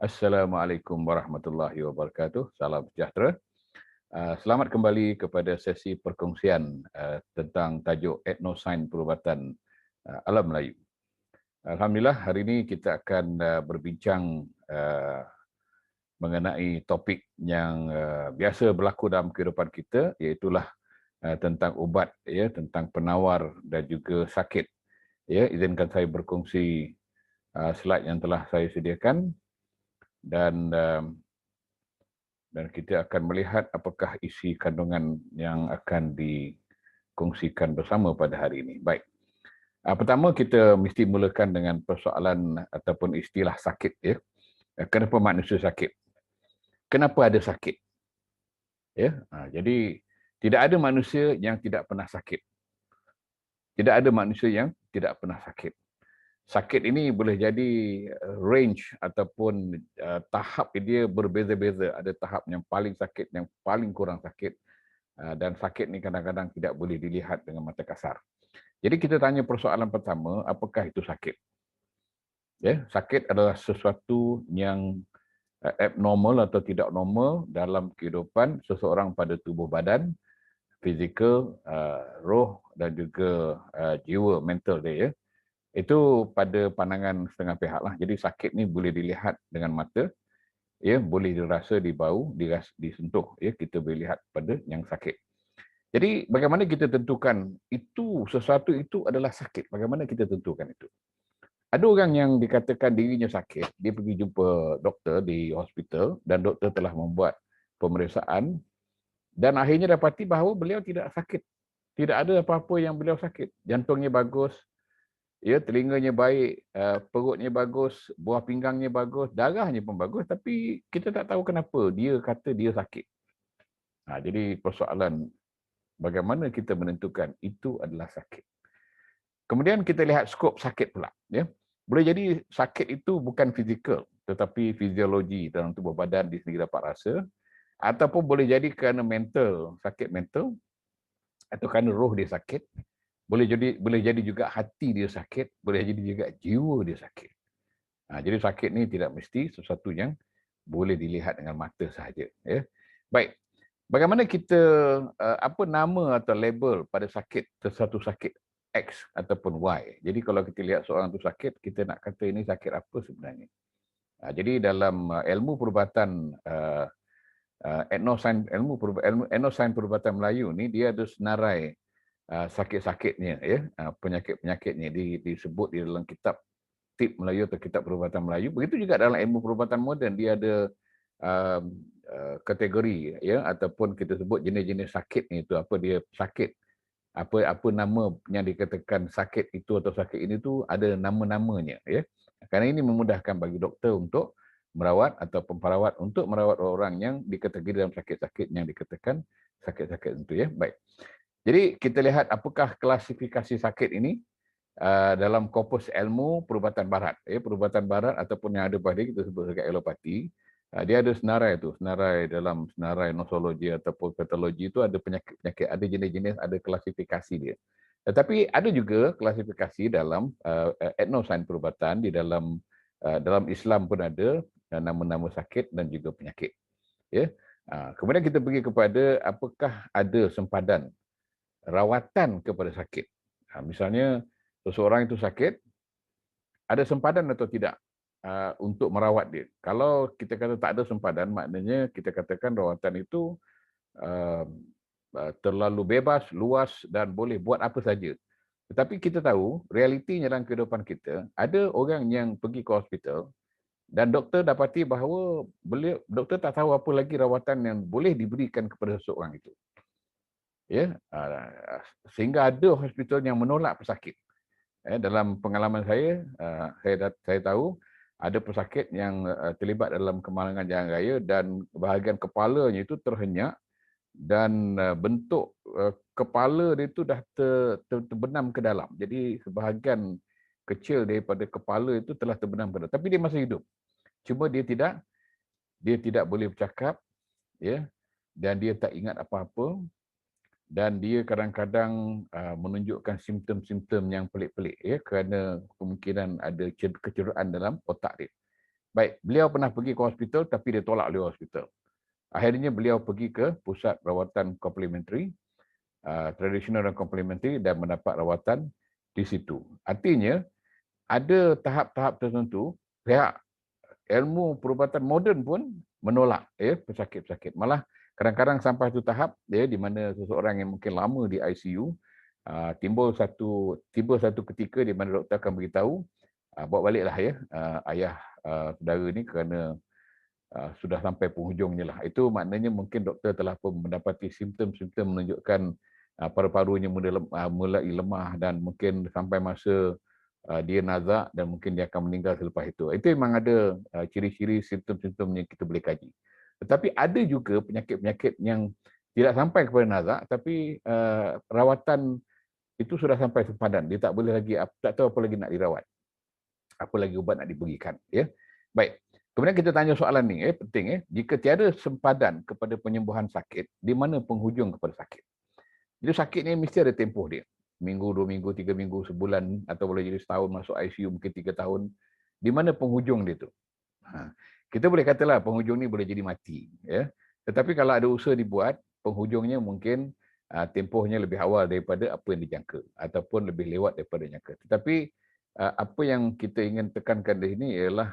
Assalamualaikum warahmatullahi wabarakatuh. Salam sejahtera. Selamat kembali kepada sesi perkongsian tentang tajuk etnosains perubatan alam Melayu. Alhamdulillah, hari ini kita akan berbincang mengenai topik yang biasa berlaku dalam kehidupan kita, iaitulah tentang ubat, ya, tentang penawar dan juga sakit. Ya, izinkan saya berkongsi slide yang telah saya sediakan dan kita akan melihat apakah isi kandungan yang akan dikongsikan bersama pada hari ini. Baik. Pertama, kita mesti mulakan dengan persoalan ataupun istilah sakit. Ya. Kenapa manusia sakit? Kenapa ada sakit? Ya. Jadi, tidak ada manusia yang tidak pernah sakit. Tidak ada manusia yang tidak pernah sakit. Sakit ini boleh jadi range ataupun tahap dia berbeza-beza. Ada tahap yang paling sakit, yang paling kurang sakit. Dan sakit ni kadang-kadang tidak boleh dilihat dengan mata kasar. Jadi kita tanya persoalan pertama, apakah itu sakit? Ya, sakit adalah sesuatu yang abnormal atau tidak normal dalam kehidupan seseorang pada tubuh badan, fizikal, roh dan juga jiwa, mental dia. Ya. Itu pada pandangan setengah pihak lah. Jadi sakit ni boleh dilihat dengan mata, ya, boleh dirasa di bau, disentuh, ya, kita boleh lihat pada yang sakit. Jadi bagaimana kita tentukan itu sesuatu itu adalah sakit? Bagaimana kita tentukan itu? Ada orang yang dikatakan dirinya sakit, dia pergi jumpa doktor di hospital dan doktor telah membuat pemeriksaan dan akhirnya dapati bahawa beliau tidak sakit. Tidak ada apa-apa yang beliau sakit. Jantungnya bagus, ya, telinganya baik, perutnya bagus, buah pinggangnya bagus, darahnya pun bagus, tapi kita tak tahu kenapa dia kata dia sakit. Jadi persoalan bagaimana kita menentukan itu adalah sakit. Kemudian kita lihat skop sakit pula. Ya. Boleh jadi sakit itu bukan fizikal, tetapi fiziologi dalam tubuh badan di sendiri dapat rasa. Ataupun boleh jadi kerana mental, sakit mental. Atau kerana roh dia sakit. Boleh jadi juga hati dia sakit. Boleh jadi juga jiwa dia sakit. Jadi sakit ni tidak mesti sesuatu yang boleh dilihat dengan mata sahaja. Ya. Baik. Bagaimana kita, apa nama atau label pada sakit, sesuatu sakit X ataupun Y. Jadi kalau kita lihat seorang tu sakit, kita nak kata ini sakit apa sebenarnya. Jadi dalam ilmu perubatan, etnosains perubatan Melayu ni, dia ada senarai sakit-sakitnya, ya, penyakit-penyakitnya disebut di dalam kitab Tip Melayu atau kitab perubatan Melayu. Begitu juga dalam ilmu perubatan moden, dia ada kategori, ya, ataupun kita sebut jenis-jenis sakit ni, itu apa dia sakit, apa nama yang dikatakan sakit itu atau sakit ini tu ada nama-namanya, ya. Kerana ini memudahkan bagi doktor untuk merawat atau perawat untuk merawat orang yang dikategori dalam sakit-sakit yang dikatakan sakit-sakit itu, ya. Baik. Jadi kita lihat apakah klasifikasi sakit ini dalam korpus ilmu perubatan barat, ya, perubatan barat ataupun yang ada pada kita sebut sebagai alopati. Dia ada senarai dalam senarai nosologi ataupun patologi itu ada penyakit-penyakit, ada jenis-jenis, ada klasifikasi dia. Tetapi ada juga klasifikasi dalam etnosains perubatan di dalam Islam pun ada nama-nama sakit dan juga penyakit. Ya. Kemudian kita pergi kepada apakah ada sempadan rawatan kepada sakit. Misalnya seseorang itu sakit, ada sempadan atau tidak untuk merawat dia. Kalau kita kata tak ada sempadan, maknanya kita katakan rawatan itu terlalu bebas, luas dan boleh buat apa saja. Tetapi kita tahu, realitinya dalam kehidupan kita, ada orang yang pergi ke hospital dan doktor dapati bahawa doktor tak tahu apa lagi rawatan yang boleh diberikan kepada seseorang itu. Ya, sehingga ada hospital yang menolak pesakit. Dalam pengalaman saya, saya tahu ada pesakit yang terlibat dalam kemalangan jalan raya dan bahagian kepalanya itu terhenyak dan bentuk kepala dia itu dah terbenam ke dalam. Jadi sebahagian kecil daripada kepala itu telah terbenam ke dalam. Tapi dia masih hidup. Cuma dia tidak boleh bercakap, ya, dan dia tak ingat apa-apa. Dan dia kadang-kadang menunjukkan simptom-simptom yang pelik-pelik, ya, kerana kemungkinan ada kecederaan dalam otak dia. Baik, beliau pernah pergi ke hospital tapi dia tolak oleh hospital. Akhirnya beliau pergi ke pusat rawatan komplementari, tradisional dan komplementari dan mendapat rawatan di situ. Artinya, ada tahap-tahap tertentu, pihak ilmu perubatan moden pun menolak pesakit-pesakit. Malah kadang-kadang sampai satu tahap di mana seseorang yang mungkin lama di ICU, tiba satu ketika di mana doktor akan beritahu, bawa baliklah ayah saudara ni kerana sudah sampai penghujungnya lah. Itu maknanya mungkin doktor telah pun mendapati simptom-simptom menunjukkan paru-parunya mulai lemah dan mungkin sampai masa dia nazak dan mungkin dia akan meninggal selepas itu. Itu memang ada ciri-ciri simptom-simptom yang kita boleh kaji. Tetapi ada juga penyakit-penyakit yang tidak sampai kepada nazak tapi rawatan itu sudah sampai sempadan. Dia tak boleh lagi, tak tahu apa lagi nak dirawat. Apa lagi ubat nak diberikan. Ya. Baik. Kemudian kita tanya soalan ni, penting. Jika tiada sempadan kepada penyembuhan sakit, di mana penghujung kepada sakit? Jadi sakit ni mesti ada tempoh dia. Minggu, 2 minggu, 3 minggu, sebulan, atau boleh jadi setahun masuk ICU, mungkin 3 tahun. Di mana penghujung dia tu? Kita boleh katalah penghujung ni boleh jadi mati. Ya. Tetapi kalau ada usaha dibuat, penghujungnya mungkin tempohnya lebih awal daripada apa yang dijangka. Ataupun lebih lewat daripada jangka. Tetapi apa yang kita ingin tekankan di sini ialah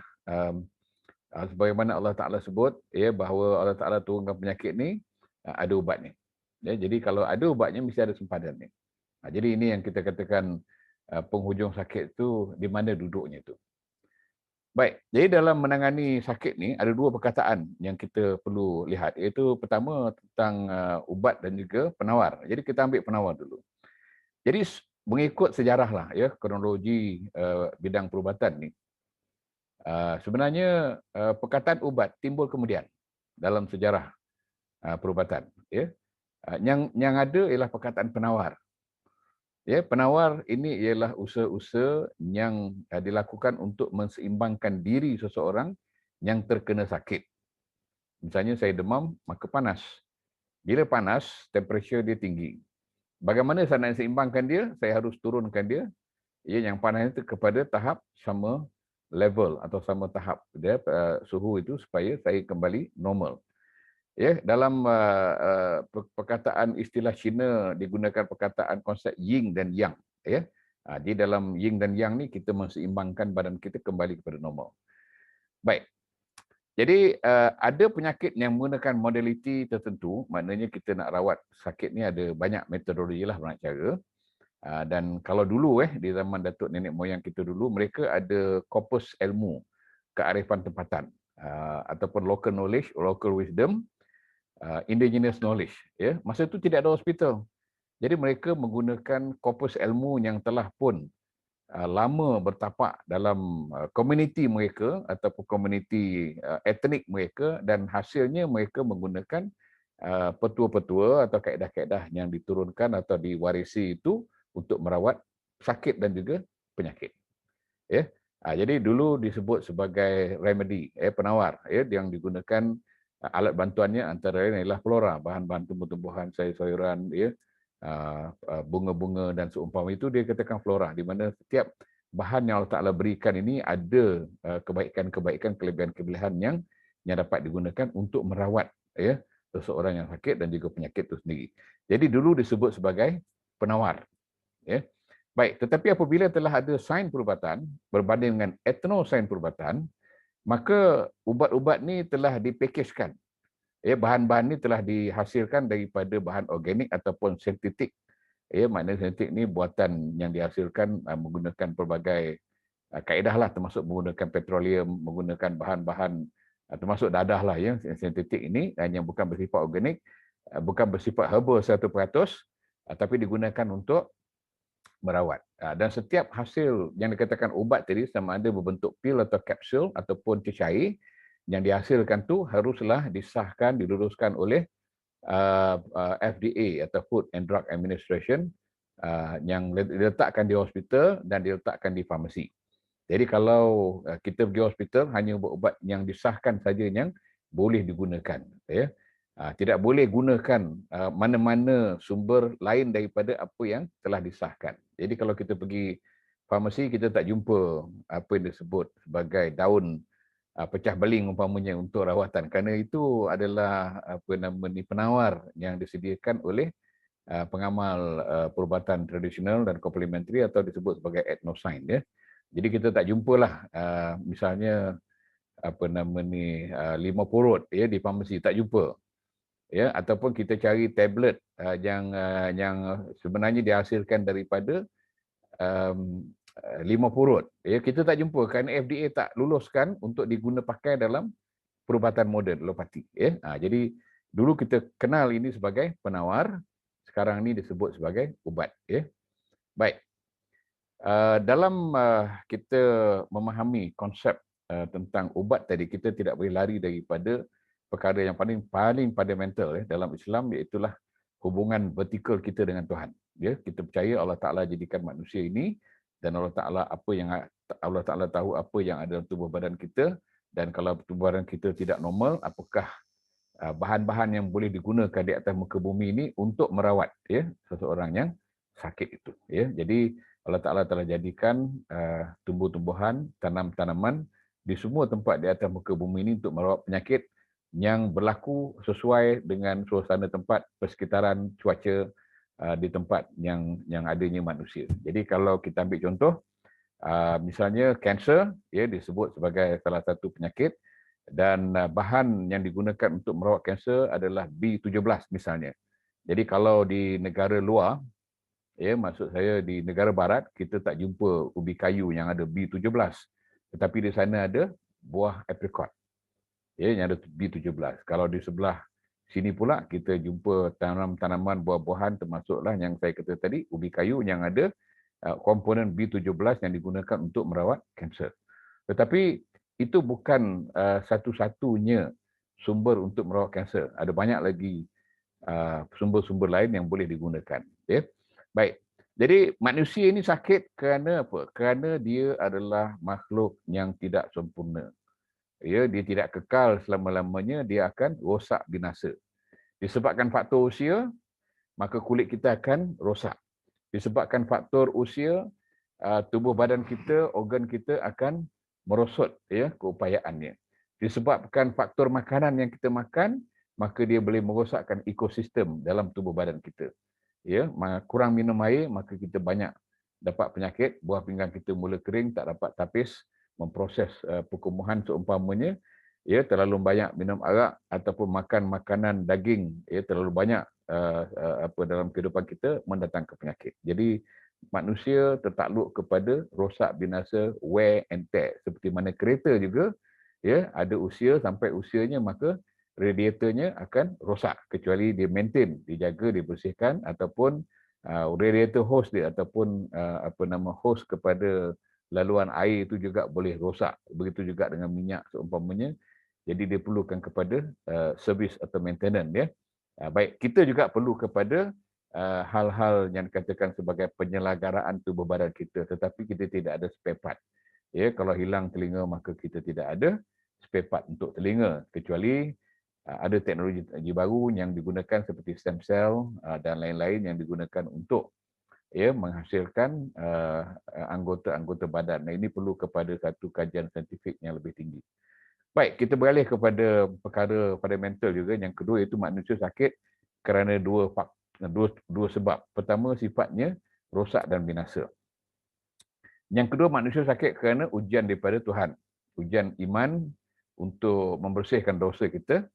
sebagaimana Allah Ta'ala sebut, bahawa Allah Ta'ala turunkan penyakit ni, ada ubat ni. Ya, jadi kalau ada ubatnya, mesti ada sempadan ni. Jadi ini yang kita katakan penghujung sakit tu, di mana duduknya tu. Baik, jadi dalam menangani sakit ni, ada 2 perkataan yang kita perlu lihat. Iaitu pertama tentang ubat dan juga penawar. Jadi kita ambil penawar dulu. Jadi mengikut sejarah lah, kronologi bidang perubatan ni. Sebenarnya perkataan ubat timbul kemudian dalam sejarah perubatan. Yang ada ialah perkataan penawar. Penawar ini ialah usaha-usaha yang dilakukan untuk menseimbangkan diri seseorang yang terkena sakit. Misalnya saya demam, maka panas. Bila panas, temperature dia tinggi. Bagaimana saya nak seimbangkan dia? Saya harus turunkan dia, yang panas itu kepada tahap sama level atau sama tahap dia suhu itu supaya saya kembali normal. Dalam perkataan istilah Cina digunakan perkataan konsep yin dan yang. Di dalam yin dan yang ni kita menseimbangkan badan kita kembali kepada normal. Baik. Jadi ada penyakit yang menggunakan modaliti tertentu, maknanya kita nak rawat sakit ni ada banyak metodologi lah, banyak cara. Dan kalau dulu di zaman datuk nenek moyang kita dulu, mereka ada korpus ilmu kearifan tempatan ataupun local knowledge, local wisdom, indigenous knowledge. Masa itu tidak ada hospital. Jadi mereka menggunakan korpus ilmu yang telah pun lama bertapak dalam komuniti mereka ataupun komuniti etnik mereka, dan hasilnya mereka menggunakan petua-petua atau kaedah-kaedah yang diturunkan atau diwarisi itu untuk merawat sakit dan juga penyakit. Jadi dulu disebut sebagai remedy, penawar, yang digunakan alat bantuannya antara lain ialah flora, bahan-bahan tumbuh-tumbuhan, sayur-sayuran, bunga-bunga dan seumpama itu, dia katakan flora, di mana setiap bahan yang Allah Ta'ala berikan ini ada kebaikan-kebaikan, kelebihan-kelebihan yang dapat digunakan untuk merawat seseorang yang sakit dan juga penyakit itu sendiri. Jadi dulu disebut sebagai penawar. Baik, tetapi apabila telah ada sains perubatan berbanding dengan etnosains perubatan, maka ubat-ubat ni telah dipakejkan. Bahan-bahan ni telah dihasilkan daripada bahan organik ataupun sintetik. Maknanya sintetik ni buatan yang dihasilkan menggunakan pelbagai kaedah lah, termasuk menggunakan petroleum, menggunakan bahan-bahan termasuk dadah lah sintetik ini, yang bukan bersifat organik, bukan bersifat herbal 100%, tapi digunakan untuk merawat. Dan setiap hasil yang dikatakan ubat tadi, sama ada berbentuk pil atau kapsul ataupun cair, yang dihasilkan tu haruslah disahkan, diluluskan oleh FDA atau Food and Drug Administration, yang diletakkan di hospital dan diletakkan di farmasi. Jadi kalau kita pergi hospital, hanya ubat-ubat yang disahkan saja yang boleh digunakan. Tidak boleh gunakan mana-mana sumber lain daripada apa yang telah disahkan. Jadi kalau kita pergi farmasi, kita tak jumpa apa yang disebut sebagai daun pecah beling umpamanya untuk rawatan, kerana itu adalah penawar yang disediakan oleh pengamal perubatan tradisional dan komplementari atau disebut sebagai etnosign, ya. Jadi kita tak jumpalah misalnya lima purut, ya, di farmasi, tak jumpa, ya, ataupun kita cari tablet yang sebenarnya dihasilkan daripada lima purut, ya, kita tak jumpa kerana FDA tak luluskan untuk diguna pakai dalam perubatan moden alopati, ya. Jadi dulu kita kenal ini sebagai penawar, sekarang ini disebut sebagai ubat, ya. Baik. Dalam kita memahami konsep tentang ubat tadi, kita tidak boleh lari daripada perkara yang paling fundamental, ya, dalam Islam, iaitulah hubungan vertikal kita dengan Tuhan. Ya, kita percaya Allah Taala jadikan manusia ini, dan Allah Taala tahu apa yang ada dalam tubuh badan kita, dan kalau tubuh badan kita tidak normal, apakah bahan-bahan yang boleh digunakan di atas muka bumi ini untuk merawat, ya, seseorang yang sakit itu, ya. Jadi Allah Taala telah jadikan tumbuh-tumbuhan, tanam-tanaman di semua tempat di atas muka bumi ini untuk merawat penyakit yang berlaku sesuai dengan suasana tempat, persekitaran, cuaca di tempat yang adanya manusia. Jadi kalau kita ambil contoh, misalnya kanser, ya, disebut sebagai salah satu penyakit, dan bahan yang digunakan untuk merawat kanser adalah B17 misalnya. Jadi kalau di negara luar, ya, maksud saya di negara barat, kita tak jumpa ubi kayu yang ada B17. Tetapi di sana ada buah apricot, ya, yang ada B17. Kalau di sebelah sini pula kita jumpa tanaman buah-buahan, termasuklah yang saya kata tadi, ubi kayu yang ada komponen B17 yang digunakan untuk merawat kanser. Tetapi itu bukan satu-satunya sumber untuk merawat kanser. Ada banyak lagi sumber-sumber lain yang boleh digunakan. Ya. Baik. Jadi manusia ini sakit kerana apa? Kerana dia adalah makhluk yang tidak sempurna. Ya, dia tidak kekal selama-lamanya, dia akan rosak binasa. Disebabkan faktor usia, maka kulit kita akan rosak. Disebabkan faktor usia, tubuh badan kita, organ kita akan merosot, ya, keupayaannya. Disebabkan faktor makanan yang kita makan, maka dia boleh merosakkan ekosistem dalam tubuh badan kita. Ya, kurang minum air, maka kita banyak dapat penyakit, buah pinggang kita mula kering, tak dapat tapis, memproses perkembuhan seumpamanya, ya, terlalu banyak minum arak ataupun makan makanan daging, ya, terlalu banyak dalam kehidupan kita mendatangkan penyakit. Jadi manusia tertakluk kepada rosak binasa, wear and tear, seperti mana kereta juga, ya, ada usia, sampai usianya maka radiatornya akan rosak, kecuali dia maintain, dijaga, dibersihkan, ataupun radiator hose dia ataupun hose kepada laluan air itu juga boleh rosak. Begitu juga dengan minyak seumpamanya. Jadi dia perlukan kepada servis atau maintenance, ya. Baik, kita juga perlu kepada hal-hal yang dikatakan sebagai penyelenggaraan tubuh badan kita, tetapi kita tidak ada spare part. Ya, kalau hilang telinga maka kita tidak ada spare part untuk telinga, kecuali ada teknologi baru yang digunakan seperti stem cell dan lain-lain yang digunakan untuk, ya, menghasilkan anggota-anggota badan. Nah, ini perlu kepada satu kajian saintifik yang lebih tinggi. Baik, kita beralih kepada perkara fundamental juga. Yang kedua itu manusia sakit kerana dua sebab. Pertama, sifatnya rosak dan binasa. Yang kedua, manusia sakit kerana ujian daripada Tuhan. Ujian iman untuk membersihkan dosa kita,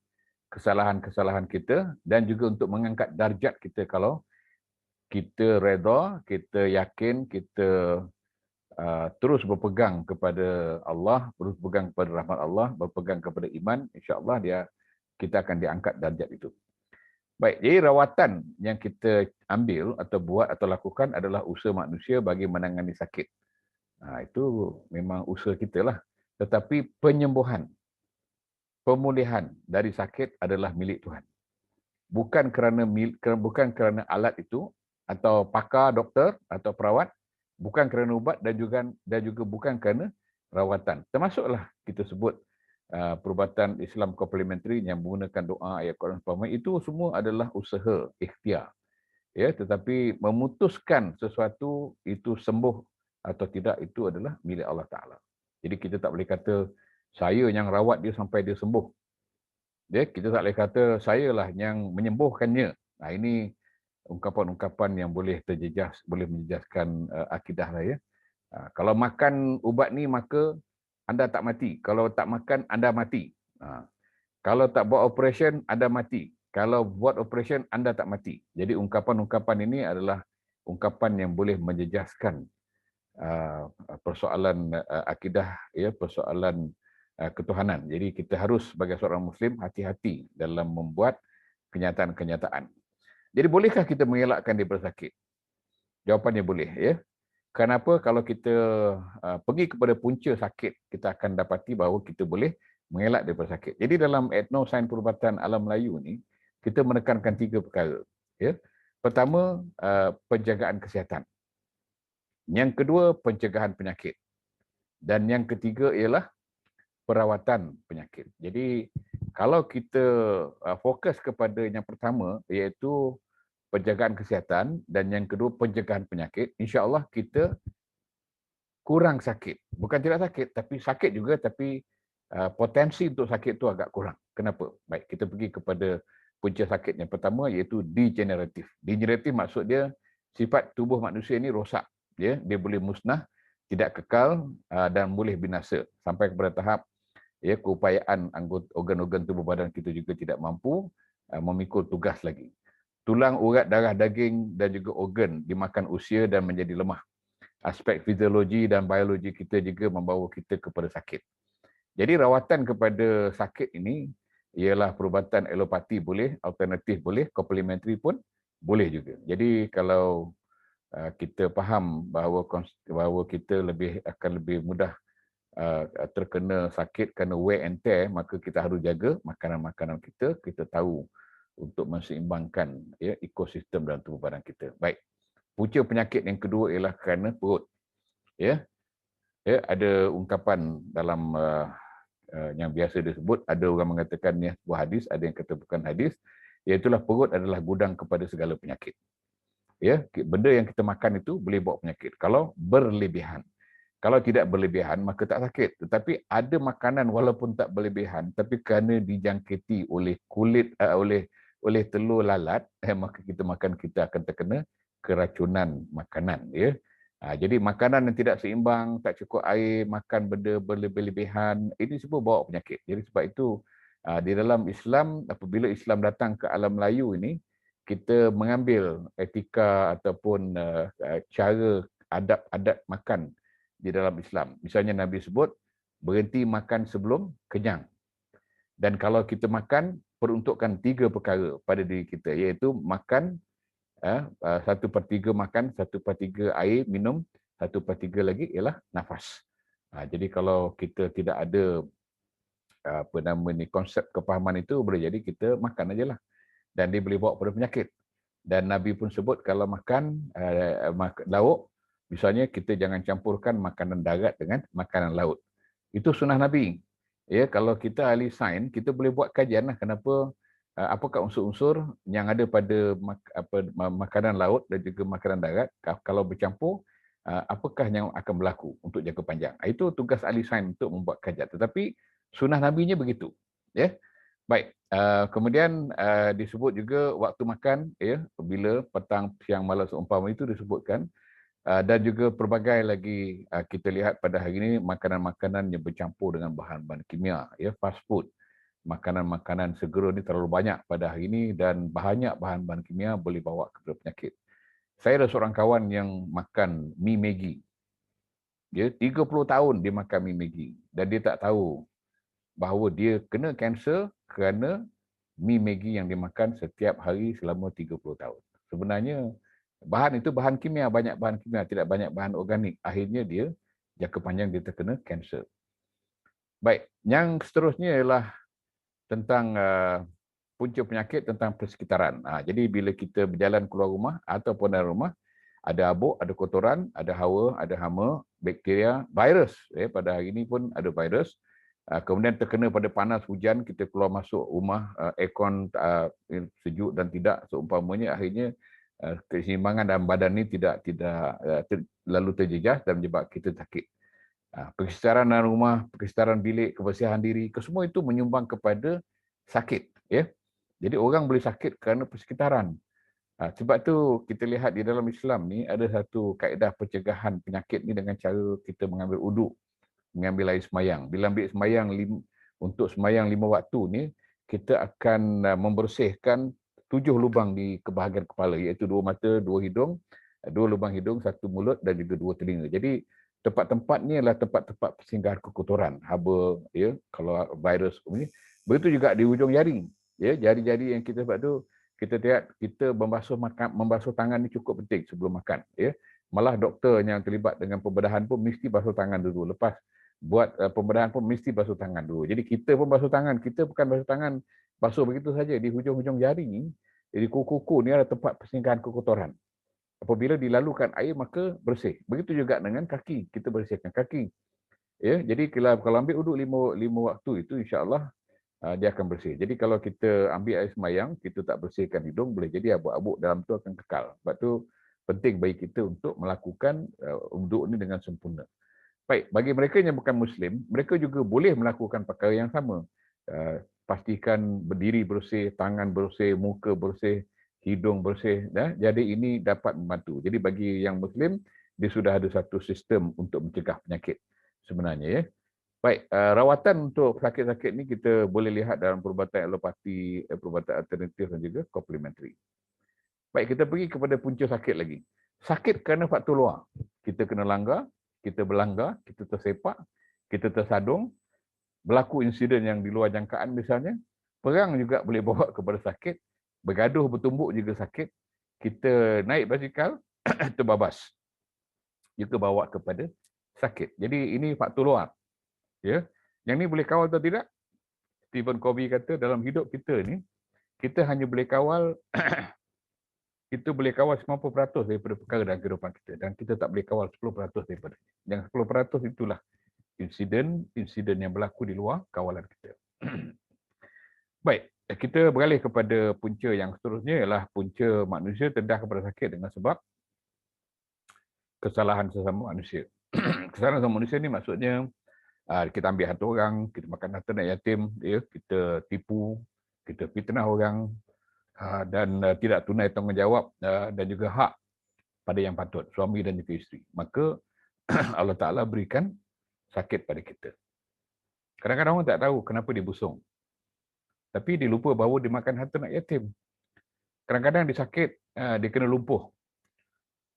kesalahan-kesalahan kita, dan juga untuk mengangkat darjat kita kalau kita redha, kita yakin, kita terus berpegang kepada Allah, terus berpegang kepada rahmat Allah, berpegang kepada iman, insya-Allah kita akan diangkat darjat itu. Baik, jadi rawatan yang kita ambil atau buat atau lakukan adalah usaha manusia bagi menangani sakit. Itu memang usaha kita lah. Tetapi penyembuhan, pemulihan dari sakit adalah milik Tuhan. Bukan kerana alat itu atau pakar doktor atau perawat, bukan kerana ubat, dan juga bukan kerana rawatan. Termasuklah kita sebut perubatan Islam komplementari yang menggunakan doa, ayat Quran umpamanya, itu semua adalah usaha ikhtiar. Ya, tetapi memutuskan sesuatu itu sembuh atau tidak, itu adalah milik Allah Taala. Jadi kita tak boleh kata Saya yang rawat dia sampai dia sembuh. Kita tak boleh kata saya lah yang menyembuhkannya. Nah, ini ungkapan-ungkapan yang boleh terjejas, boleh menjejaskan akidah lah ya. Kalau makan ubat ni maka anda tak mati. Kalau tak makan anda mati. Kalau tak buat operation anda mati. Kalau buat operation anda tak mati. Jadi ungkapan-ungkapan ini adalah ungkapan yang boleh menjejaskan persoalan akidah, ya, persoalan ketuhanan. Jadi kita harus sebagai seorang Muslim hati-hati dalam membuat kenyataan-kenyataan. Jadi bolehkah kita mengelakkan daripada sakit? Jawapannya boleh, ya. Kenapa? Kalau kita pergi kepada punca sakit, kita akan dapati bahawa kita boleh mengelak daripada sakit. Jadi dalam etnosains perubatan alam Melayu ni, kita menekankan 3 perkara. Ya. Pertama, penjagaan kesihatan. Yang kedua, pencegahan penyakit. Dan yang ketiga ialah perawatan penyakit. Jadi kalau kita fokus kepada yang pertama, iaitu penjagaan kesihatan, dan yang kedua pencegahan penyakit, insya-Allah kita kurang sakit. Bukan tidak sakit, tapi sakit juga, tapi potensi untuk sakit itu agak kurang. Kenapa? Baik, kita pergi kepada punca sakit yang pertama, iaitu degeneratif. Degeneratif maksud dia sifat tubuh manusia ini rosak. Ya, dia boleh musnah, tidak kekal dan boleh binasa sampai kepada tahap ya keupayaan organ-organ tubuh badan kita juga tidak mampu memikul tugas lagi. Tulang, urat, darah, daging dan juga organ dimakan usia dan menjadi lemah. Aspek fiziologi dan biologi kita juga membawa kita kepada sakit. Jadi rawatan kepada sakit ini ialah perubatan alopati boleh, alternatif boleh, komplementari pun boleh juga. Jadi kalau kita faham bahawa kita akan lebih mudah terkena sakit kerana wear and tear, maka kita harus jaga makanan-makanan kita. Kita tahu untuk menseimbangkan ya ekosistem dalam tubuh badan kita. Baik. Punca penyakit yang kedua ialah kerana perut. Ya. Ya, ada ungkapan dalam yang biasa disebut, ada orang mengatakan ni sebuah hadis, ada yang kata bukan hadis, iaitu perut adalah gudang kepada segala penyakit. Ya, benda yang kita makan itu boleh bawa penyakit kalau berlebihan. Kalau tidak berlebihan maka tak sakit. Tetapi ada makanan walaupun tak berlebihan, tapi kerana dijangkiti oleh kulit oleh telur lalat, maka kita makan, kita akan terkena keracunan makanan. Ya. Jadi makanan yang tidak seimbang, tak cukup air, makan benda berlebihan, ini semua bawa penyakit. Jadi sebab itu di dalam Islam, apabila Islam datang ke alam Melayu ini, kita mengambil etika ataupun cara adab-adab makan di dalam Islam. Misalnya Nabi sebut, berhenti makan sebelum kenyang. Dan kalau kita makan, peruntukkan 3 perkara pada diri kita, iaitu makan 1/3 makan, 1/3 air minum, 1/3 lagi ialah nafas. Jadi kalau kita tidak ada konsep kepahaman itu, boleh jadi kita makan ajalah. Dan dia boleh bawa pada penyakit. Dan Nabi pun sebut kalau makan lauk, misalnya kita jangan campurkan makanan darat dengan makanan laut. Itu sunnah Nabi. Ya, kalau kita ahli sains, kita boleh buat kajian lah kenapa apakah unsur-unsur yang ada pada makanan laut dan juga makanan darat, kalau bercampur, apakah yang akan berlaku untuk jangka panjang. Itu tugas ahli sains untuk membuat kajian. Tetapi sunnah Nabinya begitu. Ya. Baik, kemudian disebut juga waktu makan, ya, bila petang, siang, malam seumpama itu disebutkan, dan juga pelbagai lagi kita lihat pada hari ini makanan-makanan yang bercampur dengan bahan-bahan kimia, ya, fast food, makanan-makanan segera ini terlalu banyak pada hari ini dan banyak bahan-bahan kimia boleh bawa kepada penyakit. Saya ada seorang kawan yang makan mi Maggi, dia 30 tahun dia makan mi Maggi dan dia tak tahu bahawa dia kena kanser kerana mi Maggi yang dimakan setiap hari selama 30 tahun. Sebenarnya bahan itu bahan kimia, banyak bahan kimia, tidak banyak bahan organik. Akhirnya dia jangka panjang dia terkena kanser. Baik, yang seterusnya ialah tentang punca penyakit tentang persekitaran. Jadi bila kita berjalan keluar rumah ataupun dalam rumah, ada habuk, ada kotoran, ada hawa, ada hama, bakteria, virus. Pada hari ini pun ada virus. Kemudian terkena pada panas, hujan, kita keluar masuk rumah, aircon sejuk dan tidak seumpamanya, akhirnya keseimbangan dalam badan ini tidak lalu terjejas dan menyebabkan kita sakit. Persekitaran dalam rumah, persekitaran bilik, kebersihan diri, kesemua itu menyumbang kepada sakit. Ya. Jadi orang boleh sakit kerana persekitaran. Sebab tu kita lihat di dalam Islam ni ada satu kaedah pencegahan penyakit ni dengan cara kita mengambil uduk, mengambil air semayang. Bila ambil semayang untuk semayang 5 waktu ni, kita akan membersihkan 7 lubang di kebahagian kepala, iaitu 2 mata, 2 hidung, 2 lubang hidung, 1 mulut dan juga 2 telinga. Jadi tempat-tempat ni adalah tempat-tempat persinggahan kekotoran, haba, ya, kalau virus ni. Begitu juga di hujung jari. Ya, jari-jari yang kita sebab tu kita lihat kita membasuh tangan ni cukup penting sebelum makan. Ya. Malah doktor yang terlibat dengan pembedahan pun mesti basuh tangan dulu. Lepas buat pembedahan pun mesti basuh tangan dulu. Jadi kita pun basuh tangan. Kita bukan basuh tangan basuh begitu saja di hujung-hujung jari ni. Jadi kuku-kuku ni adalah tempat persinggahan kekotoran. Apabila dilalukan air maka bersih. Begitu juga dengan kaki. Kita bersihkan kaki. Ya, jadi kalau ambil uduk 5 waktu itu insya-Allah dia akan bersih. Jadi kalau kita ambil air semayang, kita tak bersihkan hidung, boleh jadi abuk-abuk dalam tu akan kekal. Sebab tu penting bagi kita untuk melakukan uduk ni dengan sempurna. Baik, bagi mereka yang bukan Muslim, mereka juga boleh melakukan perkara yang sama. Pastikan berdiri bersih, tangan bersih, muka bersih, hidung bersih. Jadi ini dapat membantu. Jadi bagi yang Muslim, dia sudah ada satu sistem untuk mencegah penyakit sebenarnya. Ya. Baik, rawatan untuk sakit-sakit ni kita boleh lihat dalam perubatan alopati, perubatan alternatif dan juga komplementari. Baik, kita pergi kepada punca sakit lagi. Sakit kerana faktor luar. Kita kena langgar, kita berlanggar, kita tersepak, kita tersadung, berlaku insiden yang di luar jangkaan misalnya, perang juga boleh bawa kepada sakit, bergaduh bertumbuk juga sakit, kita naik basikal, terbabas, juga bawa kepada sakit. Jadi ini faktor luar. Ya, yang ni boleh kawal atau tidak? Stephen Covey kata dalam hidup kita ni, kita hanya boleh kawal kita boleh kawal 90% daripada perkara dalam kehidupan kita dan kita tak boleh kawal 10% daripada. Yang 10% itulah insiden yang berlaku di luar kawalan kita. Baik, kita beralih kepada punca yang seterusnya ialah punca manusia terdedah kepada sakit dengan sebab kesalahan sesama manusia. Kesalahan sesama manusia ni maksudnya kita ambil harta orang, kita makan harta anak yatim, ya, kita tipu, kita fitnah orang dan tidak tunai tanggungjawab dan juga hak pada yang patut, suami dan juga isteri. Maka Allah Ta'ala berikan sakit pada kita. Kadang-kadang orang tak tahu kenapa dia busung. Tapi dia lupa bahawa dia makan harta anak yatim. Kadang-kadang dia sakit, dia kena lumpuh.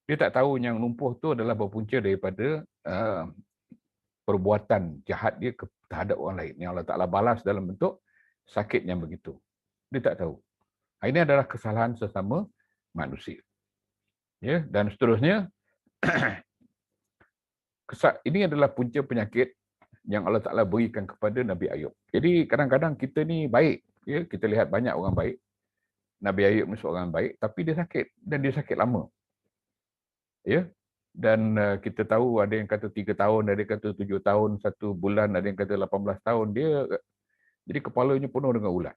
Dia tak tahu yang lumpuh tu adalah berpunca daripada perbuatan jahat dia terhadap orang lain yang Allah Ta'ala balas dalam bentuk sakit yang begitu. Dia tak tahu. Ini adalah kesalahan sesama manusia. Ya, dan seterusnya, ini adalah punca penyakit yang Allah Ta'ala berikan kepada Nabi Ayub. Jadi kadang-kadang kita ni baik. Ya, kita lihat banyak orang baik. Nabi Ayub ni seorang baik, tapi dia sakit. Dan dia sakit lama. Ya, dan kita tahu ada yang kata 3 tahun, ada yang kata 7 tahun, 1 bulan, ada yang kata 18 tahun. Jadi kepalanya penuh dengan ulat.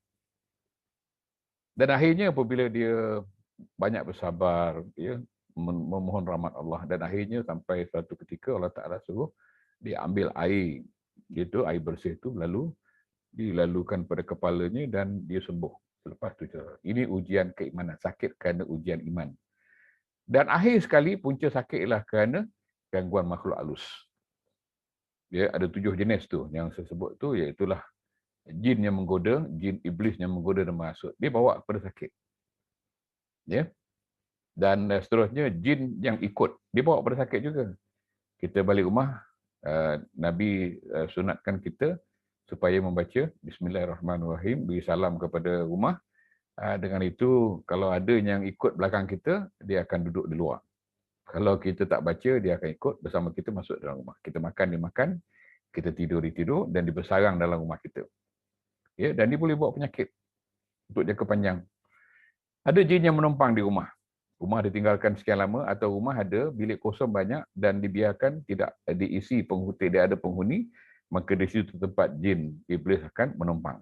Dan akhirnya apabila dia banyak bersabar, ya, memohon rahmat Allah, dan akhirnya sampai suatu ketika Allah Ta'ala suruh dia ambil air, gitu, air bersih itu lalu dilalukan pada kepalanya dan dia sembuh. Selepas itu, ini ujian keimanan, sakit kerana ujian iman. Dan akhir sekali punca sakit ialah kerana gangguan makhluk halus. Ya, ada 7 jenis tu yang saya sebut tu, iaitulah jin yang menggoda, jin iblis yang menggoda dan menghasut. Dia bawa kepada sakit. Ya. Dan seterusnya jin yang ikut, dia bawa kepada sakit juga. Kita balik rumah, Nabi sunatkan kita supaya membaca Bismillahirrahmanirrahim, beri salam kepada rumah. Dengan itu, kalau ada yang ikut belakang kita, dia akan duduk di luar. Kalau kita tak baca, dia akan ikut bersama kita masuk dalam rumah. Kita makan, dia makan. Kita tidur, dia tidur. Dan dia bersarang dalam rumah kita. Ya, dan dia boleh bawa penyakit untuk jangka panjang. Ada jin yang menumpang di rumah. Rumah ditinggalkan sekian lama atau rumah ada bilik kosong banyak dan dibiarkan tidak diisi penghuni, tidak ada penghuni, maka di situ tempat jin iblis akan menumpang.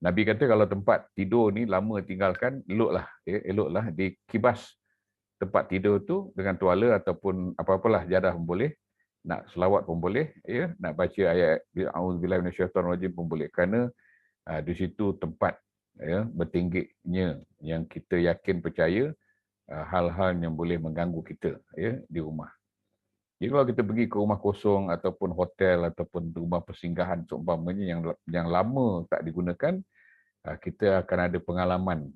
Nabi kata kalau tempat tidur ni lama tinggalkan, eloklah, ya, eloklah dikibas tempat tidur tu dengan tuala ataupun apa-apalah jadah boleh, nak selawat pun boleh, ya, nak baca ayat auzubillahi minasyaitonirrajim pun boleh, kerana di situ tempat, ya, bertinggiknya yang kita yakin percaya hal-hal yang boleh mengganggu kita, ya, di rumah. Jadi kalau kita pergi ke rumah kosong ataupun hotel ataupun rumah persinggahan seumpamanya yang lama tak digunakan, kita akan ada pengalaman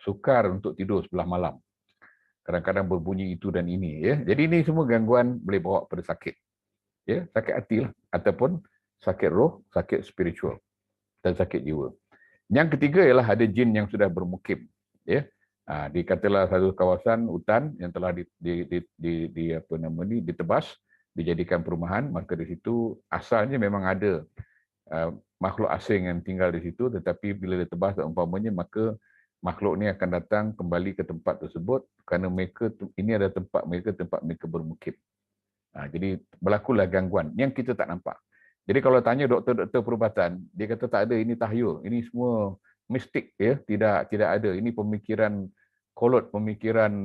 sukar untuk tidur sebelah malam. Kadang-kadang berbunyi itu dan ini, ya. Jadi ini semua gangguan boleh bawa pada sakit, ya, sakit hati lah, ataupun sakit roh, sakit spiritual dan sakit jiwa. Yang ketiga ialah ada jin yang sudah bermukim, ya. Dikatalah satu kawasan hutan yang telah ditebas, dijadikan perumahan, maka di situ asalnya memang ada makhluk asing yang tinggal di situ, tetapi bila ditebas umpamanya, maka makhluk ni akan datang kembali ke tempat tersebut kerana ini adalah tempat mereka bermukim. Jadi berlakulah gangguan yang kita tak nampak. Jadi kalau tanya doktor-doktor perubatan, dia kata tak ada, ini tahyul, ini semua mistik, ya, tidak ada. Ini pemikiran kolot, pemikiran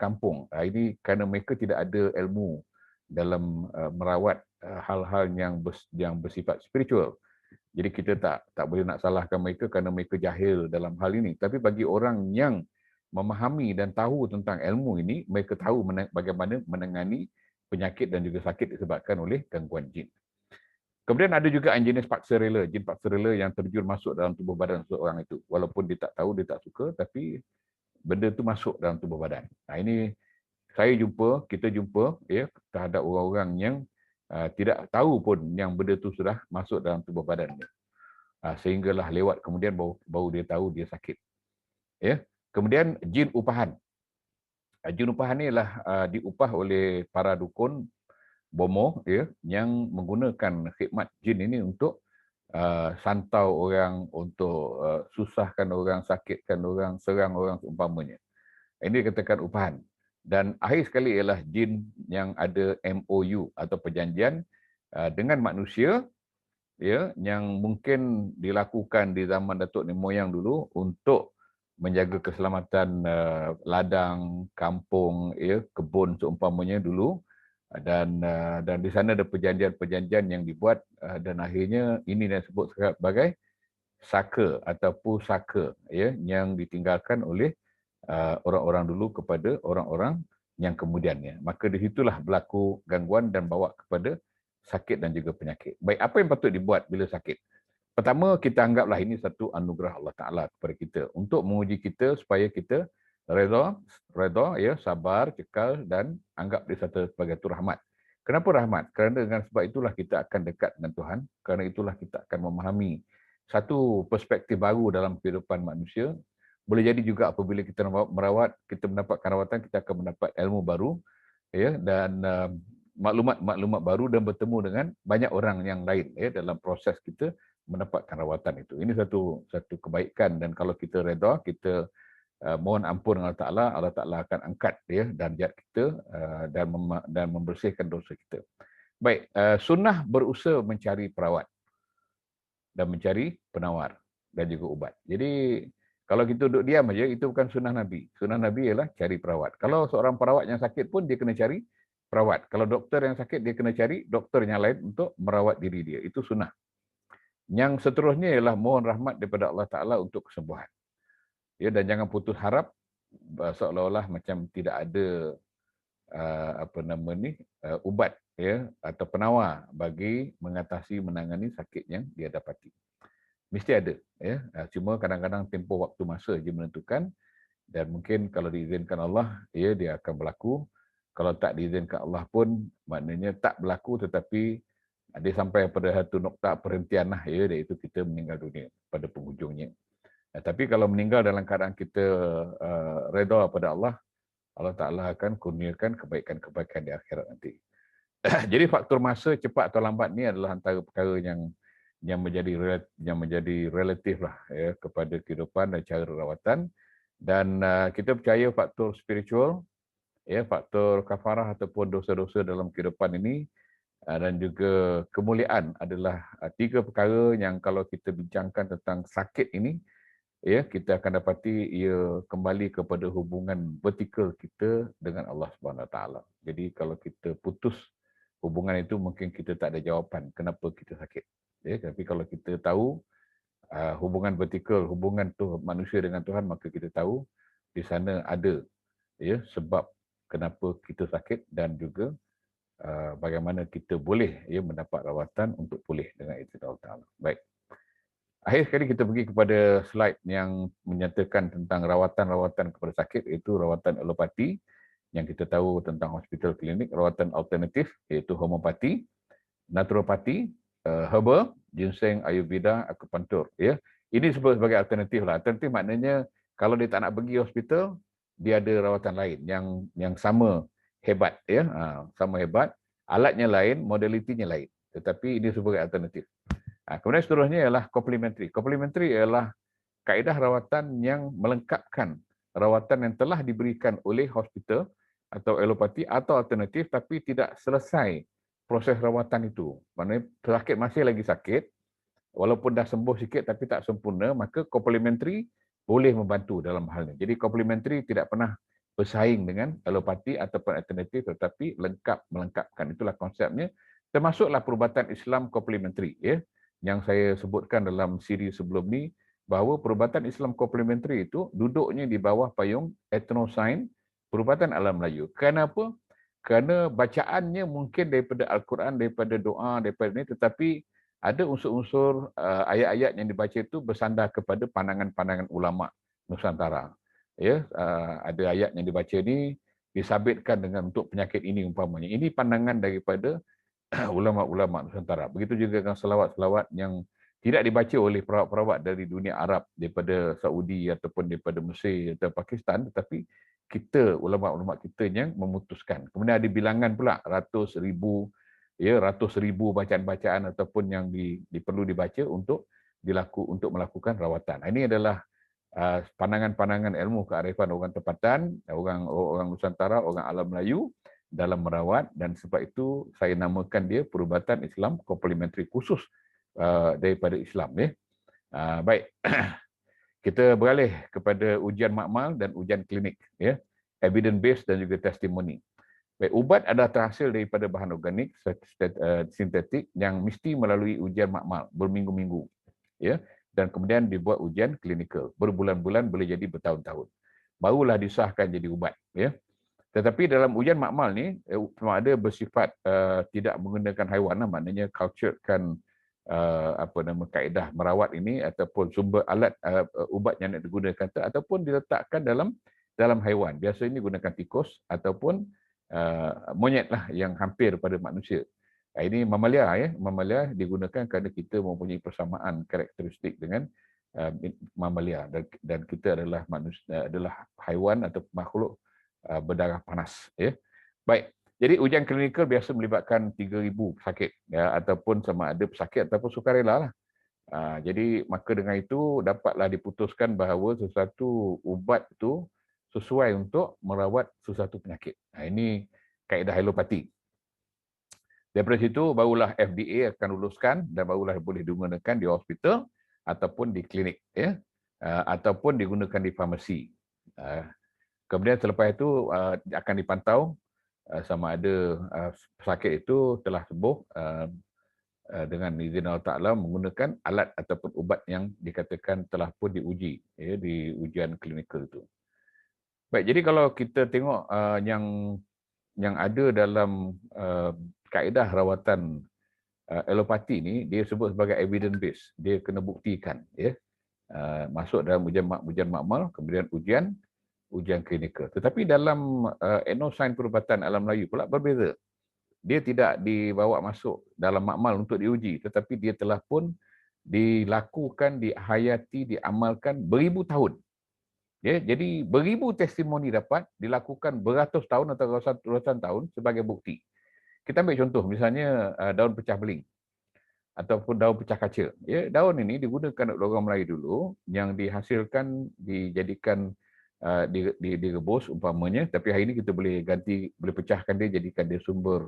kampung. Ini kerana mereka tidak ada ilmu dalam merawat hal-hal yang bersifat spiritual. Jadi kita tak boleh nak salahkan mereka kerana mereka jahil dalam hal ini. Tapi bagi orang yang memahami dan tahu tentang ilmu ini, mereka tahu bagaimana menangani penyakit dan juga sakit disebabkan oleh gangguan jin. Kemudian ada juga jenis paksa rela, jin paksa rela yang terjun masuk dalam tubuh badan seseorang itu. Walaupun dia tak tahu, dia tak suka, tapi benda itu masuk dalam tubuh badan. Ini kita jumpa, ya, terhadap orang-orang yang tidak tahu pun yang benda itu sudah masuk dalam tubuh badannya. Sehinggalah lewat kemudian baru dia tahu dia sakit. Ya. Kemudian jin upahan. Jin upahan ni ialah diupah oleh para dukun bomoh, ya, yang menggunakan khidmat jin ini untuk santau orang, untuk susahkan orang, sakitkan orang, serang orang seumpamanya. Ini dikatakan upahan. Dan akhir sekali ialah jin yang ada MOU atau perjanjian dengan manusia, ya, yang mungkin dilakukan di zaman Datuk Nenek Moyang dulu untuk menjaga keselamatan ladang, kampung, ya, kebun seumpamanya dulu, dan di sana ada perjanjian-perjanjian yang dibuat dan akhirnya ini yang disebut sebagai saka atau pusaka, ya, yang ditinggalkan oleh orang-orang dulu kepada orang-orang yang kemudiannya. Maka di situlah berlaku gangguan dan bawa kepada sakit dan juga penyakit. Baik, apa yang patut dibuat bila sakit? Pertama, kita anggaplah ini satu anugerah Allah Ta'ala kepada kita untuk menguji kita supaya kita redha, ya, sabar, cekal dan anggap dia sebagai satu rahmat. Kenapa rahmat? Kerana dengan sebab itulah kita akan dekat dengan Tuhan, kerana itulah kita akan memahami satu perspektif baru dalam kehidupan manusia. Boleh jadi juga apabila kita mendapatkan rawatan, kita akan mendapat ilmu baru, ya, dan maklumat-maklumat baru dan bertemu dengan banyak orang yang lain, ya, dalam proses kita mendapatkan rawatan itu. Ini satu kebaikan, dan kalau kita redha, kita mohon ampun Allah Ta'ala akan angkat, ya, darjat kita dan membersihkan dosa kita. Baik, sunnah berusaha mencari perawat dan mencari penawar dan juga ubat. Jadi kalau kita duduk diam aja, itu bukan sunnah Nabi. Sunnah Nabi ialah cari perawat. Kalau seorang perawat yang sakit pun dia kena cari perawat. Kalau doktor yang sakit, dia kena cari doktor yang lain untuk merawat diri dia. Itu sunnah. Yang seterusnya ialah mohon rahmat daripada Allah Ta'ala untuk kesembuhan. Ya, dan jangan putus harap seolah-olah macam tidak ada ubat, ya, atau penawar bagi menangani sakit yang dia dapati. Mesti ada, ya. Cuma kadang-kadang tempoh waktu masa je menentukan, dan mungkin kalau diizinkan Allah, ya, dia akan berlaku. Kalau tak diizinkan Allah pun maknanya tak berlaku, tetapi dia sampai pada satu nokta perhentian lah, ya, iaitu kita meninggal dunia pada penghujungnya. Tapi kalau meninggal dalam keadaan kita redha pada Allah, Allah Ta'ala akan kurniakan kebaikan-kebaikan di akhirat nanti. Jadi faktor masa cepat atau lambat ni adalah antara perkara yang menjadi relatif lah, ya, kepada kehidupan dan cara rawatan. Dan kita percaya faktor spiritual, ya, faktor kafarah ataupun dosa-dosa dalam kehidupan ini dan juga kemuliaan adalah tiga perkara yang kalau kita bincangkan tentang sakit ini, ya, kita akan dapati ia kembali kepada hubungan vertikal kita dengan Allah Subhanahu Wa Taala. Jadi kalau kita putus hubungan itu, mungkin kita tak ada jawapan kenapa kita sakit. Ya, tapi kalau kita tahu hubungan vertikal, hubungan tu manusia dengan Tuhan, maka kita tahu di sana ada, ya, sebab kenapa kita sakit dan juga bagaimana kita boleh, ya, mendapat rawatan untuk pulih dengan izin Allah Taala. Baik. Akhir sekali kita pergi kepada slide yang menyatakan tentang rawatan-rawatan kepada sakit, iaitu rawatan alopati yang kita tahu tentang hospital klinik, rawatan alternatif iaitu homeopati, naturopati, herbal, ginseng, ayurveda, akupunktur. Ya. Ini disebut sebagai alternatif lah. Alternatif maknanya kalau dia tak nak pergi hospital, dia ada rawatan lain yang sama hebat, ya, sama hebat, alatnya lain, modalitinya lain. Tetapi ini sebagai alternatif. Kemudian seterusnya ialah complementary. Complementary ialah kaedah rawatan yang melengkapkan rawatan yang telah diberikan oleh hospital atau alopati atau alternatif, tapi tidak selesai proses rawatan itu. Maknanya pesakit masih lagi sakit, walaupun dah sembuh sikit tapi tak sempurna, maka complementary boleh membantu dalam hal ini. Jadi complementary tidak pernah bersaing dengan alopati ataupun alternatif, tetapi lengkap, melengkapkan. Itulah konsepnya. Termasuklah perubatan Islam complementary, ya, yang saya sebutkan dalam siri sebelum ni, bahawa perubatan Islam complementary itu duduknya di bawah payung etnoscience, perubatan alam Melayu. Kenapa? Kerana bacaannya mungkin daripada Al-Quran, daripada doa, daripada ini, tetapi ada unsur-unsur ayat-ayat yang dibaca itu bersandar kepada pandangan-pandangan ulama Nusantara. Ya, ada ayat yang dibaca ni disabitkan dengan untuk penyakit ini umpamanya. Ini pandangan daripada ulama-ulama Nusantara. Begitu juga dengan selawat-selawat yang tidak dibaca oleh perawat-perawat dari dunia Arab, daripada Saudi ataupun daripada Mesir atau Pakistan, tetapi kita, ulama-ulama kita yang memutuskan. Kemudian ada bilangan pula ratus ribu bacaan-bacaan ataupun yang perlu dibaca untuk melakukan rawatan. Ini adalah pandangan-pandangan ilmu kearifan orang tempatan, orang Nusantara, orang alam Melayu dalam merawat, dan sebab itu saya namakan dia perubatan Islam komplementari khusus daripada Islam. Ya. Baik, kita beralih kepada ujian makmal dan ujian klinik. Ya. Evidence based dan juga testimoni. Baik, ubat adalah terhasil daripada bahan organik sintetik yang mesti melalui ujian makmal berminggu-minggu. Ya. Dan kemudian dibuat ujian klinikal. Berbulan-bulan, boleh jadi bertahun-tahun. Barulah disahkan jadi ubat. Ya. Tetapi dalam ujian makmal ni, sama ada bersifat tidak menggunakan haiwan, maknanya culturedkan kaedah merawat ini ataupun sumber alat ubat yang nak digunakan ataupun diletakkan dalam haiwan. Biasa ini gunakan tikus ataupun monyet lah yang hampir pada manusia. Ini mamalia, ya. Mamalia digunakan kerana kita mempunyai persamaan karakteristik dengan mamalia, dan kita adalah manusia, adalah haiwan atau makhluk berdarah panas. Ya. Baik, jadi ujian klinikal biasa melibatkan 3,000 pesakit, ya, ataupun sama ada pesakit ataupun sukarela lah. Jadi maka dengan itu dapatlah diputuskan bahawa sesuatu ubat itu sesuai untuk merawat sesuatu penyakit. Ini kaedah alopati. Daripada situ barulah FDA akan luluskan dan barulah boleh digunakan di hospital ataupun di klinik, ya, ataupun digunakan di farmasi. Kemudian selepas itu akan dipantau sama ada pesakit itu telah sembuh dengan izin Allah Ta'ala menggunakan alat ataupun ubat yang dikatakan telah pun diuji, ya, di ujian klinikal itu. Baik, jadi kalau kita tengok yang ada dalam kaedah rawatan alopati ni, dia sebut sebagai evidence based. Dia kena buktikan, ya. Masuk dalam ujian makmal, kemudian ujian klinikal. Tetapi dalam etnosains perubatan alam Melayu pula berbeza. Dia tidak dibawa masuk dalam makmal untuk diuji, tetapi dia telah pun dilakukan, dihayati, diamalkan beribu tahun. Ya, jadi beribu testimoni dapat dilakukan beratus tahun atau ratusan tahun sebagai bukti. Kita ambil contoh, misalnya daun pecah beling ataupun daun pecah kaca. Ya, daun ini digunakan oleh orang Melayu dulu, yang dihasilkan, dijadikan direbus umpamanya, tapi hari ini kita boleh ganti, boleh pecahkan dia, jadikan dia sumber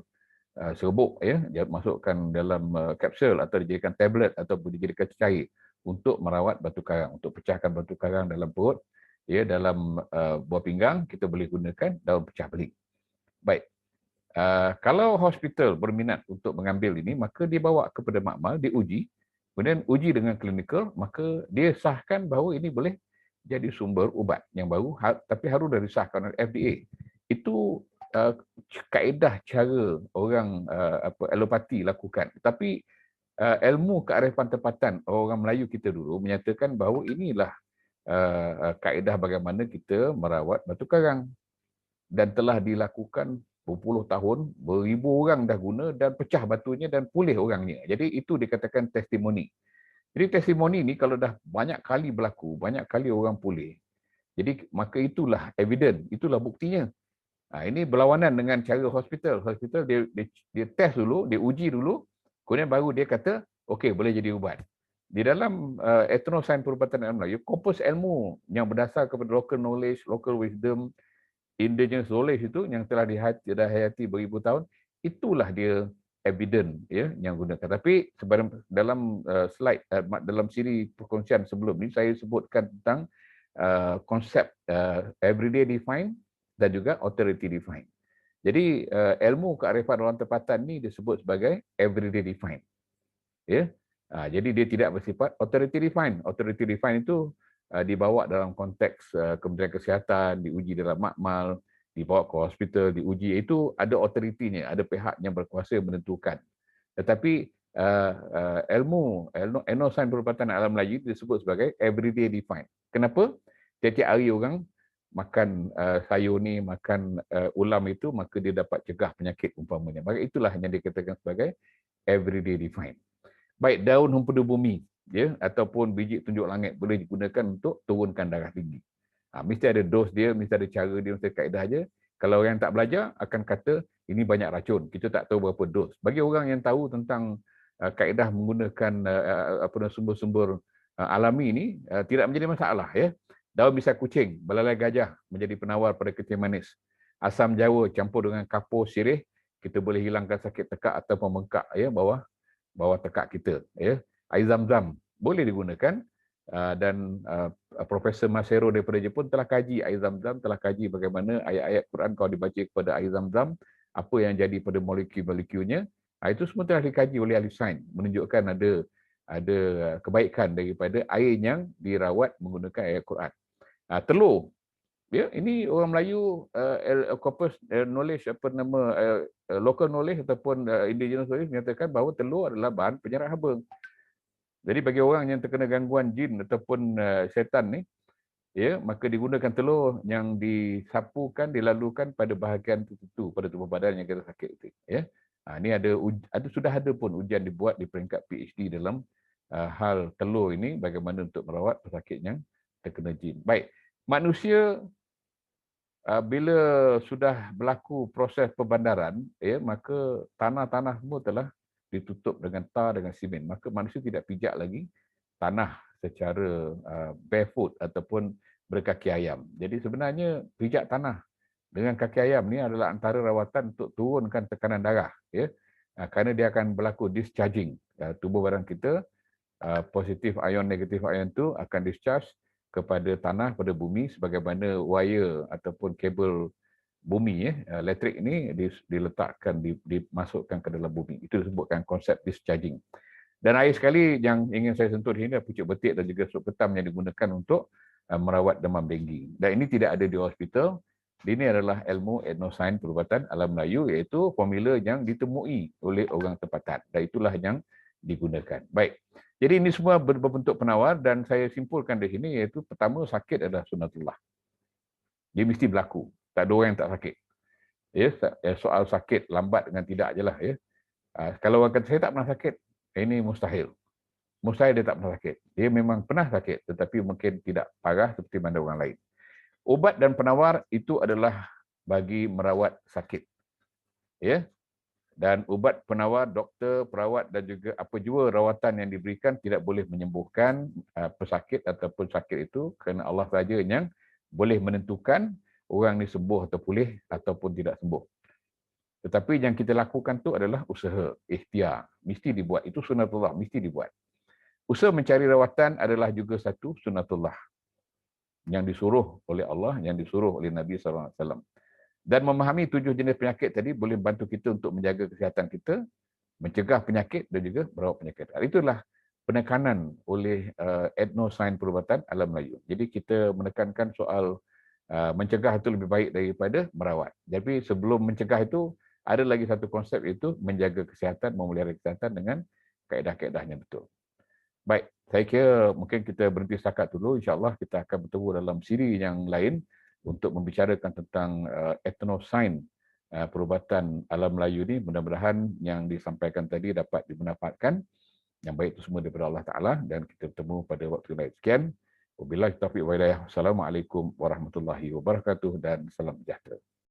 serbuk, ya, dia masukkan dalam kapsul atau dijadikan tablet ataupun dijadikan cair untuk merawat batu karang, untuk pecahkan batu karang dalam perut, ya, dalam buah pinggang kita boleh gunakan daun pecah beling. Baik. Kalau hospital berminat untuk mengambil ini, maka dia bawa kepada makmal, diuji, kemudian uji dengan klinikal, maka dia sahkan bahawa ini boleh jadi sumber ubat yang baru, tapi harus disahkan oleh FDA. Itu kaedah cara orang alopati lakukan. Tapi ilmu kearifan tempatan orang Melayu kita dulu menyatakan bahawa inilah kaedah bagaimana kita merawat batu karang, dan telah dilakukan berpuluh tahun, beribu orang dah guna dan pecah batunya dan pulih orangnya. Jadi itu dikatakan testimoni. Jadi testimoni ni kalau dah banyak kali berlaku, banyak kali orang pulih, jadi maka itulah evidence, itulah buktinya. Ini berlawanan dengan cara hospital. Hospital dia test dulu, dia uji dulu, kemudian baru dia kata, okey boleh jadi ubat. Di dalam etnosains perubatan dalam Melayu, korpus ilmu yang berdasar kepada local knowledge, local wisdom, indigenous knowledge itu yang telah dihayati beribu tahun, itulah dia evidence, ya, yang gunakan. Tapi dalam slide, dalam siri perkongsian sebelum ni, saya sebutkan tentang konsep everyday defined dan juga authority defined. Jadi ilmu kearifan orang tempatan ni disebut sebagai everyday defined, ya. Jadi dia tidak bersifat authority defined. Authority defined itu dibawa dalam konteks Kementerian Kesihatan, diuji dalam makmal, dibawa ke hospital, diuji. Itu ada otoritinya, ada pihak yang berkuasa menentukan. Tetapi ilmu etnosains perubatan alam Melayu disebut sebagai everyday defined. Kenapa? Tiap-tiap hari orang makan sayur ni, makan ulam itu, maka dia dapat cegah penyakit umpamanya. Maka itulah yang dikatakan sebagai everyday defined. Baik daun hempedu bumi, ya, ataupun biji tunjuk langit boleh digunakan untuk turunkan darah tinggi. Mesti ada dos dia, mesti ada cara dia, mesti ada kaedah aja. Kalau orang yang tak belajar akan kata ini banyak racun, kita tak tahu berapa dos. Bagi orang yang tahu tentang kaedah menggunakan sumber-sumber alami ini, tidak menjadi masalah, ya. Daun bisa kucing, belalai gajah menjadi penawar pada kencing manis. Asam jawa campur dengan kapur sirih, kita boleh hilangkan sakit tekak atau membengkak, ya, bawah tekak kita, ya. Air zam-zam boleh digunakan, dan Profesor Masero daripada Jepun telah kaji air zam-zam, telah kaji bagaimana ayat-ayat Quran kalau dibaca kepada air zam-zam, apa yang jadi pada molekul-molekulnya. Itu semua telah dikaji oleh ahli sains, menunjukkan ada kebaikan daripada air yang dirawat menggunakan ayat Quran. Telur, ya, ini orang Melayu corpus knowledge, local knowledge ataupun indigenous knowledge menyatakan bahawa telur adalah bahan penyerap haba. Jadi bagi orang yang terkena gangguan jin ataupun syaitan ni, ya, maka digunakan telur yang disapukan, dilalukan pada bahagian tertentu pada tubuh badan yang kita sakit itu, ya. Ini sudah ada pun ujian dibuat di peringkat PhD dalam hal telur ini, bagaimana untuk merawat pesakit yang terkena jin. Baik, manusia bila sudah berlaku proses pembandaran, ya, maka tanah-tanah semua telah ditutup dengan tar, dengan simen. Maka manusia tidak pijak lagi tanah secara barefoot ataupun berkaki ayam. Jadi sebenarnya pijak tanah dengan kaki ayam ni adalah antara rawatan untuk turunkan tekanan darah, ya. Kerana dia akan berlaku discharging. Tubuh badan kita, positif ion, negatif ion tu akan discharge kepada tanah, pada bumi, sebagaimana wire ataupun kabel bumi, elektrik ini diletakkan, dimasukkan ke dalam bumi. Itu disebutkan konsep discharging. Dan air sekali yang ingin saya sentuh di sini adalah pucuk betik dan juga sup ketam yang digunakan untuk merawat demam denggi. Dan ini tidak ada di hospital. Ini adalah ilmu etnosains perubatan alam Melayu, iaitu formula yang ditemui oleh orang tempatan. Dan itulah yang digunakan. Baik. Jadi ini semua berbentuk penawar dan saya simpulkan di sini, iaitu pertama, sakit adalah sunatullah. Dia mesti berlaku. Tak ada orang yang tak sakit. Ya, soal sakit lambat dengan tidak ajalah, ya. Kalau orang kata saya tak pernah sakit, ini mustahil. Mustahil dia tak pernah sakit. Dia memang pernah sakit, tetapi mungkin tidak parah seperti mana orang lain. Ubat dan penawar itu adalah bagi merawat sakit, ya. Dan ubat penawar, doktor, perawat dan juga apa jua rawatan yang diberikan tidak boleh menyembuhkan pesakit ataupun sakit itu, kerana Allah saja yang boleh menentukan orang ni sembuh atau pulih ataupun tidak sembuh. Tetapi yang kita lakukan tu adalah usaha, ikhtiar, mesti dibuat. Itu sunatullah, mesti dibuat. Usaha mencari rawatan adalah juga satu sunatullah yang disuruh oleh Allah, yang disuruh oleh Nabi SAW. Dan memahami 7 jenis penyakit tadi boleh bantu kita untuk menjaga kesihatan kita, mencegah penyakit dan juga merawat penyakit. Itulah penekanan oleh etnosains perubatan alam Melayu. Jadi kita menekankan soal mencegah itu lebih baik daripada merawat. Jadi sebelum mencegah itu, ada lagi satu konsep, iaitu menjaga kesihatan, memelihara kesihatan dengan kaedah-kaedahnya betul. Baik, saya kira mungkin kita berhenti setakat dulu. InsyaAllah kita akan bertemu dalam siri yang lain untuk membicarakan tentang etnosains perubatan alam Melayu ini. Mudah-mudahan yang disampaikan tadi dapat dimanfaatkan. Yang baik itu semua daripada Allah Ta'ala, dan kita bertemu pada waktu lain. Sekian. Wabillahi taufiq wal hidayah. Wassalamualaikum warahmatullahi wabarakatuh dan salam sejahtera.